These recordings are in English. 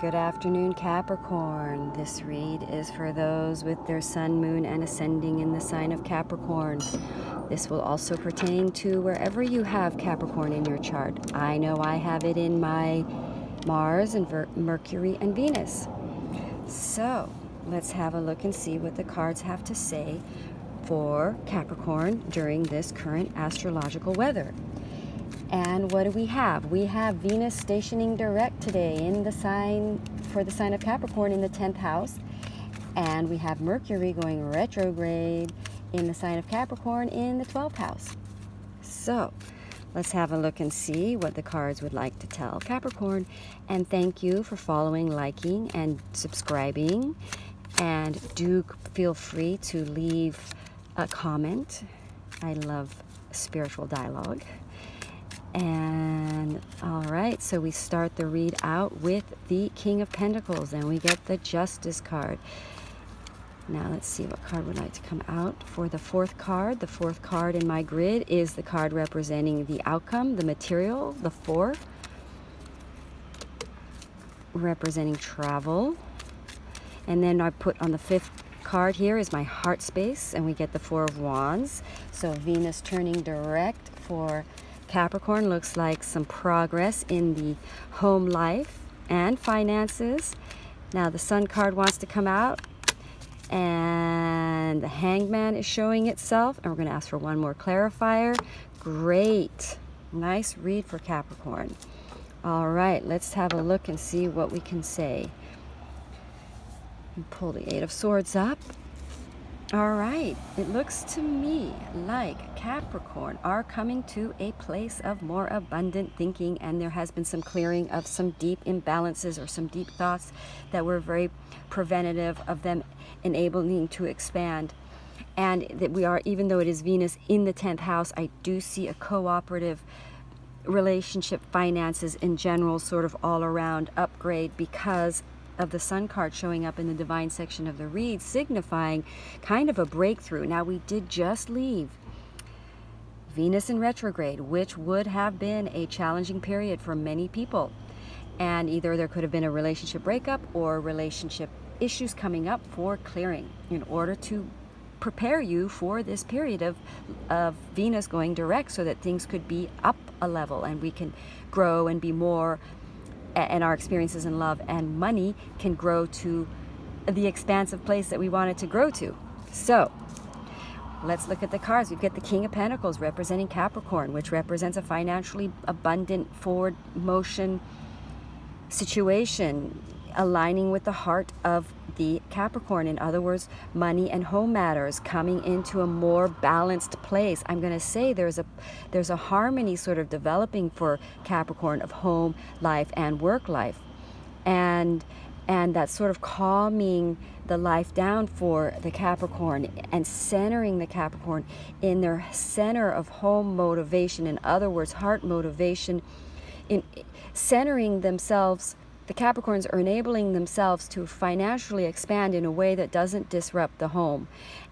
Good afternoon, Capricorn. This read is for those with their sun, moon, and ascending in the sign of Capricorn. This will also pertain to wherever you have Capricorn in your chart. I know I have it in my Mars and Mercury and Venus. So let's have a look and see what the cards have to say for Capricorn during this current astrological weather. And what do we have? We have Venus stationing direct today in the sign, for the sign of Capricorn, in the 10th house. And we have Mercury going retrograde in the sign of Capricorn in the 12th house. So let's have a look and see what the cards would like to tell Capricorn. And thank you for following, liking, and subscribing. And do feel free to leave a comment. I love spiritual dialogue. And all right, so we start the read out with the King of Pentacles, and we get the Justice card. Now let's see what card would like to come out for the fourth card. The fourth card in my grid is the card representing the outcome, the material, the 4, representing travel. And then I put on the 5th card here is my heart space, and we get the 4 of Wands. So Venus turning direct for Capricorn looks like some progress in the home life and finances. Now the Sun card wants to come out, and the Hangman is showing itself, and we're going to ask for one more clarifier. Great. Nice read for Capricorn. All right, let's have a look and see what we can say. Pull the 8 of Swords up. All right, it looks to me like Capricorn are coming to a place of more abundant thinking, and there has been some clearing of some deep imbalances or some deep thoughts that were very preventative of them enabling to expand. And that we are, even though it is Venus in the 10th house, I do see a cooperative relationship, finances in general, sort of all around upgrade because of the Sun card showing up in the divine section of the read, signifying kind of a breakthrough. Now, we did just leave Venus in retrograde, which would have been a challenging period for many people. And either there could have been a relationship breakup or relationship issues coming up for clearing in order to prepare you for this period of Venus going direct, so that things could be up a level and we can grow and be more, and our experiences in love and money can grow to the expansive place that we want it to grow to. So let's look at the cards. We've got the King of Pentacles representing Capricorn, which represents a financially abundant forward motion situation, aligning with the heart of the Capricorn. In other words, money and home matters coming into a more balanced place. I'm going to say there's a harmony sort of developing for Capricorn of home life and work life, and that's sort of calming the life down for the Capricorn and centering the Capricorn in their center of home motivation. In other words, heart motivation, in centering themselves. The Capricorns are enabling themselves to financially expand in a way that doesn't disrupt the home.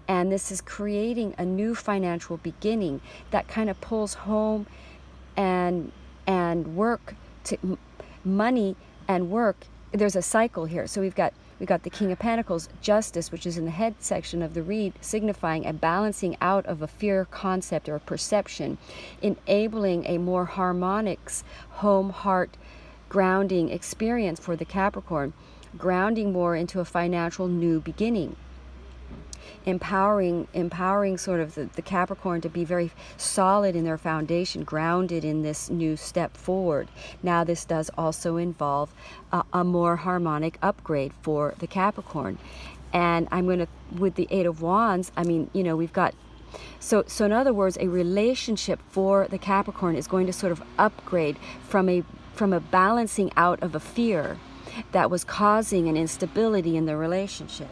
And this is creating a new financial beginning that kind of pulls home and work to money and work. There's a cycle here. So we've got the King of Pentacles, Justice, which is in the head section of the read, signifying a balancing out of a fear concept or perception, enabling a more harmonics home heart grounding experience for the Capricorn, grounding more into a financial new beginning, empowering sort of the Capricorn to be very solid in their foundation, grounded in this new step forward. Now this does also involve a more harmonic upgrade for the Capricorn. And I'm going to, with the 8 of Wands, I mean, you know, we've got, so in other words, a relationship for the Capricorn is going to sort of upgrade from a balancing out of a fear that was causing an instability in the relationship.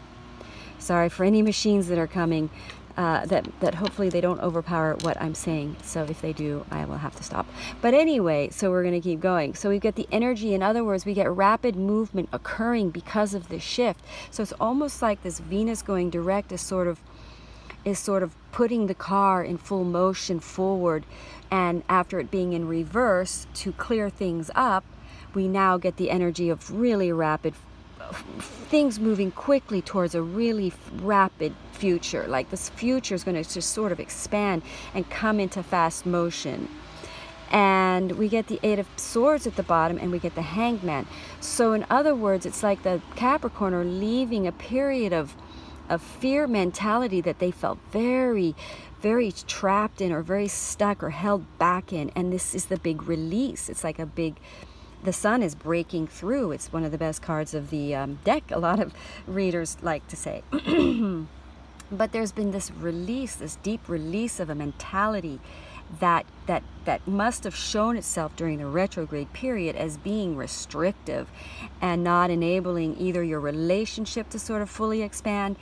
Sorry for any machines that are coming, that hopefully they don't overpower what I'm saying. So if they do, I will have to stop. But anyway, so we're going to keep going. So we've got the energy. In other words, we get rapid movement occurring because of the shift. So it's almost like this Venus going direct is sort of putting the car in full motion forward, and after it being in reverse to clear things up, we now get the energy of really rapid things moving quickly towards a really rapid future. Like this future is going to just sort of expand and come into fast motion. And we get the Eight of Swords at the bottom, and we get the Hanged Man. So in other words, it's like the Capricorn are leaving a period of fear mentality that they felt very, very trapped in, or very stuck or held back in. And this is the big release. It's like the sun is breaking through. It's one of the best cards of the deck, a lot of readers like to say. But there's been this release, this deep release of a mentality that must have shown itself during the retrograde period as being restrictive and not enabling either your relationship to sort of fully expand,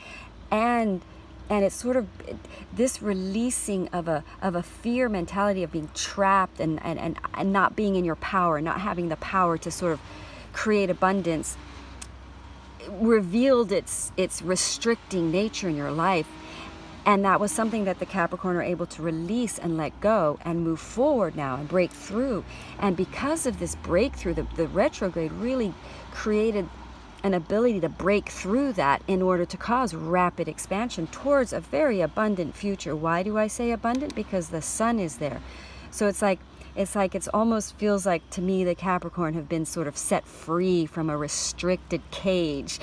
and it's sort of this releasing of a fear mentality of being trapped and not being in your power, not having the power to sort of create abundance, revealed its restricting nature in your life. And that was something that the Capricorn are able to release and let go and move forward now and break through. And because of this breakthrough, the retrograde really created an ability to break through that in order to cause rapid expansion towards a very abundant future. Why do I say abundant? Because the sun is there. So it's almost feels like to me the Capricorn have been sort of set free from a restricted cage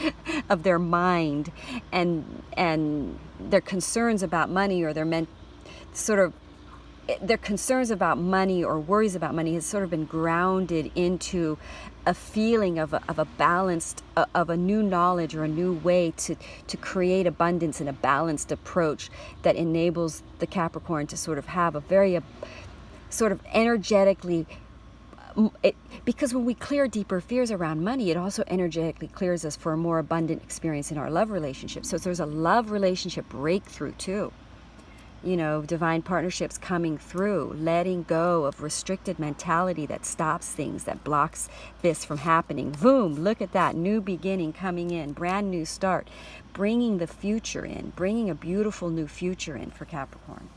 of their mind, and their concerns about money, or their concerns about money or worries about money has sort of been grounded into a feeling of a balanced, of a new knowledge or a new way to create abundance and a balanced approach that enables the Capricorn to sort of have a very sort of energetically, because when we clear deeper fears around money, it also energetically clears us for a more abundant experience in our love relationship. So there's a love relationship breakthrough too. You know, divine partnerships coming through, letting go of restricted mentality that stops things, that blocks this from happening. Boom, look at that, new beginning coming in, brand new start, bringing the future in, bringing a beautiful new future in for Capricorn.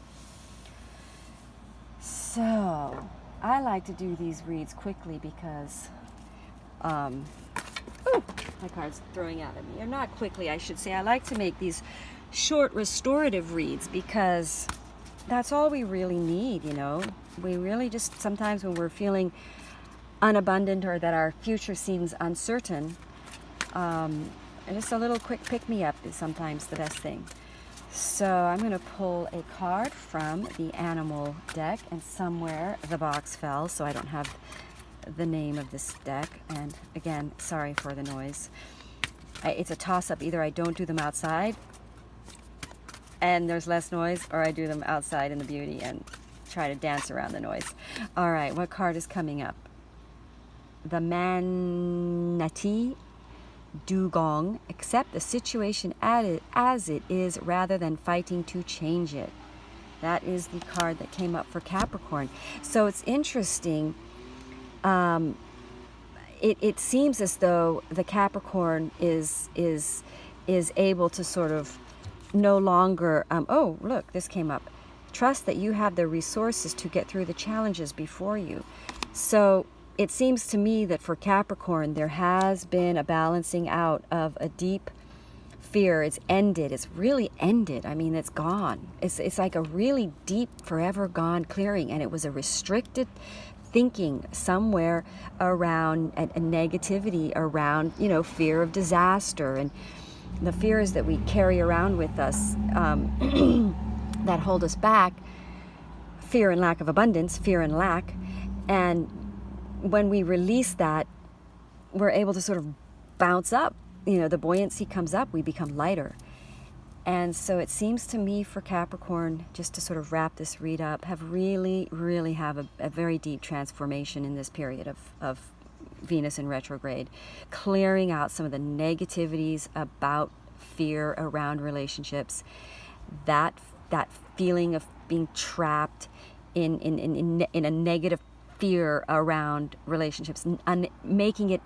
So, I like to do these reads quickly because, my card's throwing out at me. Or not quickly, I should say. I like to make these short restorative reads because that's all we really need, you know. We really just, sometimes when we're feeling unabundant or that our future seems uncertain, just a little quick pick-me-up is sometimes the best thing. So I'm going to pull a card from the animal deck, and somewhere the box fell, so I don't have the name of this deck. And again, sorry for the noise. It's a toss-up. Either I don't do them outside and there's less noise, or I do them outside in the beauty and try to dance around the noise. All right, what card is coming up? The Manatee Dugong. Accept the situation as it is rather than fighting to change it. That is the card that came up for Capricorn. So it's interesting. It seems as though the Capricorn is able to sort of no longer, oh, look, this came up. Trust that you have the resources to get through the challenges before you. So it seems to me that for Capricorn, there has been a balancing out of a deep fear. It's ended. It's really ended. I mean, it's gone. It's like a really deep, forever gone clearing. And it was a restricted thinking somewhere around a negativity around, you know, fear of disaster and the fears that we carry around with us that hold us back. Fear and lack of abundance, fear and lack. And when we release that, we're able to sort of bounce up. You know, the buoyancy comes up, we become lighter. And so it seems to me for Capricorn, just to sort of wrap this read up, have really, really have a very deep transformation in this period of Venus in retrograde, clearing out some of the negativities about fear around relationships, that feeling of being trapped in a negative fear around relationships, making it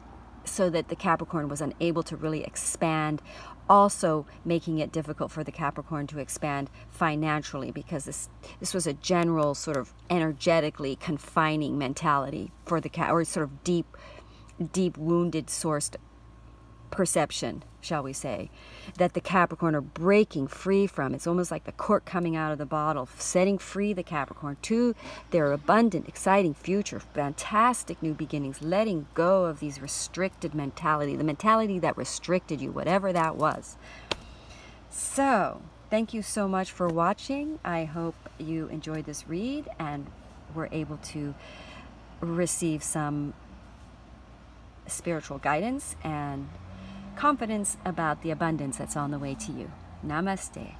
so that the Capricorn was unable to really expand, also making it difficult for the Capricorn to expand financially, because this was a general sort of energetically confining mentality for the or sort of deep deep wounded sourced perception, shall we say, that the Capricorn are breaking free from. It's almost like the cork coming out of the bottle, setting free the Capricorn to their abundant, exciting future, fantastic new beginnings, letting go of these restricted mentality, the mentality that restricted you, whatever that was. So, thank you so much for watching. I hope you enjoyed this read and were able to receive some spiritual guidance and confidence about the abundance that's on the way to you. Namaste.